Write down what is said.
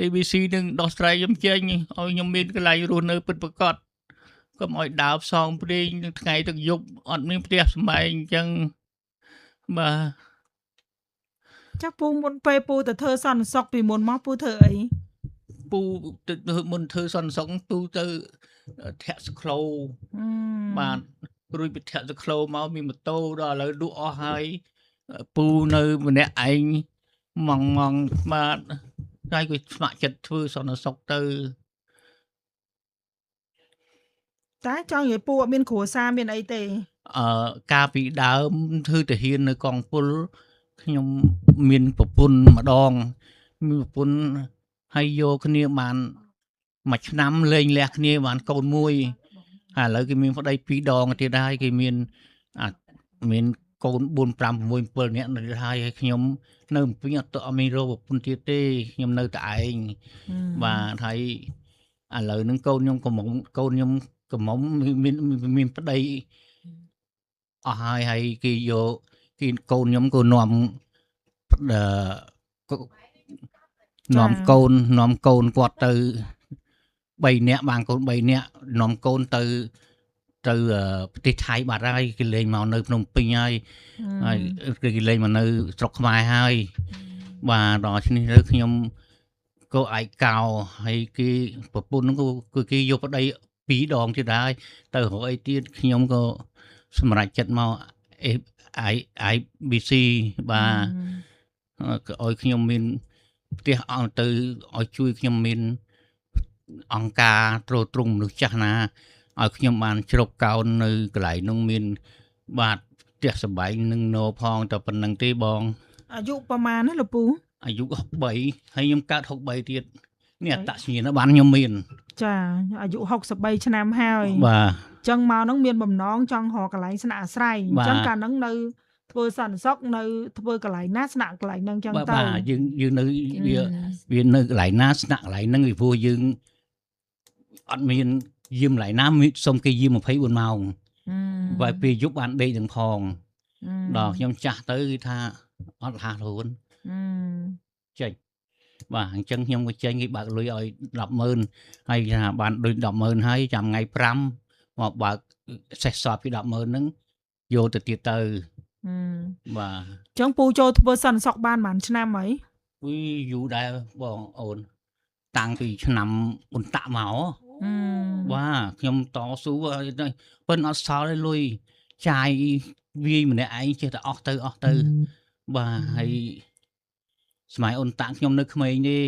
ABC នឹងដោះស្រាយខ្ញុំចេញឲ្យខ្ញុំមានកន្លែងរស់នៅពិតប្រាកដកុំឲ្យដើរផ្សងព្រេងនឹងថ្ងៃទាំងយប់អត់មានផ្ទះសម្បែងអញ្ចឹងបាទ ចាពូមុនពេលពូទៅធ្វើសន្តិសុខពីមុនមកពូធ្វើអី ពូទៅមុនធ្វើសន្តិសុខពូទៅធាក់សក្លោបាទរួចពីធាក់សក្លោមកមានម៉ូតូដល់ឥឡូវលក់អស់ហើយពូនៅម្នាក់ឯងម៉ងបាទហើយក៏ស្ម័គ្រចិត្តធ្វើសន្តិសុខទៅតែចង់និយាយពូអត់មានគ្រួសារមានអីទេកាលពីដើមធ្វើទាហាននៅកងពលខ្ញុំមានប្រពន្ធម្ដងមានប្រពន្ធហើយយកគ្នាបានមួយឆ្នាំលេងលះគ្នាបានកូនមួយហើយឥឡូវគេមានប្តី2ដងទៀតហើយគេមានកូន4 5 6 7នាក់នៅហើយខ្ញុំនៅពេញអត់មានរកប្រពន្ធទៀតទេខ្ញុំនៅតែឯងបាទហើយឥឡូវហ្នឹងកូនខ្ញុំកំមុំមានប្តីអស់ហើយគេយកគេកូនខ្ញុំក៏នាំកូនគាត់ទៅ3នាក់បានកូន3នាក់នាំកូនទៅប្រទេសថៃបាត់ហើយគេលេងមកនៅភ្នំពេញហើយគេលេងមកនៅស្រុកខ្មែរហើយបាទដល់នេះទៅខ្ញុំក៏ឯកោហើយគេប្រពន្ធគឺគេយកប្តី2ដងទៀតហើយទៅរកអីទៀតខ្ញុំក៏សម្រេចចិត្តមកIBC បាទឲ្យខ្ញុំមានផ្ទះអង្គទៅឲ្យជួយខ្ញុំមានអង្គការត្រួតត្រងមនុស្សចាស់ណាឲ្យខ្ញុំបានជ្រកកោននៅកន្លែងនោះមានបាទផ្ទះសម្បែងនឹងណោផងតែប៉ុណ្្នឹងទេបងអាយុប្រហែលណាលោកពូអាយុ63ហើយខ្ញុំកើត63ទៀតនេះអត្តសញ្ញាណប័ណ្ណខ្ញុំមានចាអាយុ63ឆ្នាំហើយបាទអញ្ចឹងមកហ្នឹងមានបំណងចង់រកកន្លែងស្នាក់អាស្រ័យអញ្ចឹងកាលហ្នឹងនៅធ្វើសន្តិសុខនៅធ្វើកន្លែងណាស្នាក់កន្លែងហ្នឹងអញ្ចឹងទៅបាទយើងនៅវានៅកន្លែងណាស្នាក់កន្លែងហ្នឹងពីព្រោះយើងអត់មានយាមកន្លែងណាសុំគេយាម24ម៉ោងបើពេលយប់បានដេកទាំងផងដល់ខ្ញុំចាស់ទៅគឺថាអត់លះខ្លួនចេញបាទអញ្ចឹងខ្ញុំក៏ចេញគេបើកលុយឲ្យ 100000 ហើយថាបានដូច 100000 ហើយចាំថ្ងៃ5មកបើកសេះសតពី 100000 ហ្នឹងយកទៅទៀតទៅបាទអញ្ចឹងពូចូលធ្វើសន្តិសុខបានប៉ុន្មានឆ្នាំហើយយូរដែរបងអូនតាំងពីឆ្នាំអ៊ុនតាក់មកបាទខ្ញុំតស៊ូប៉ុន្តែអត់សល់ទេលុយចាយវាយម្នាក់ឯងចេះតែអស់ទៅបាទហើយសម័យអ៊ុនតាក់ខ្ញុំនៅក្មេងទេ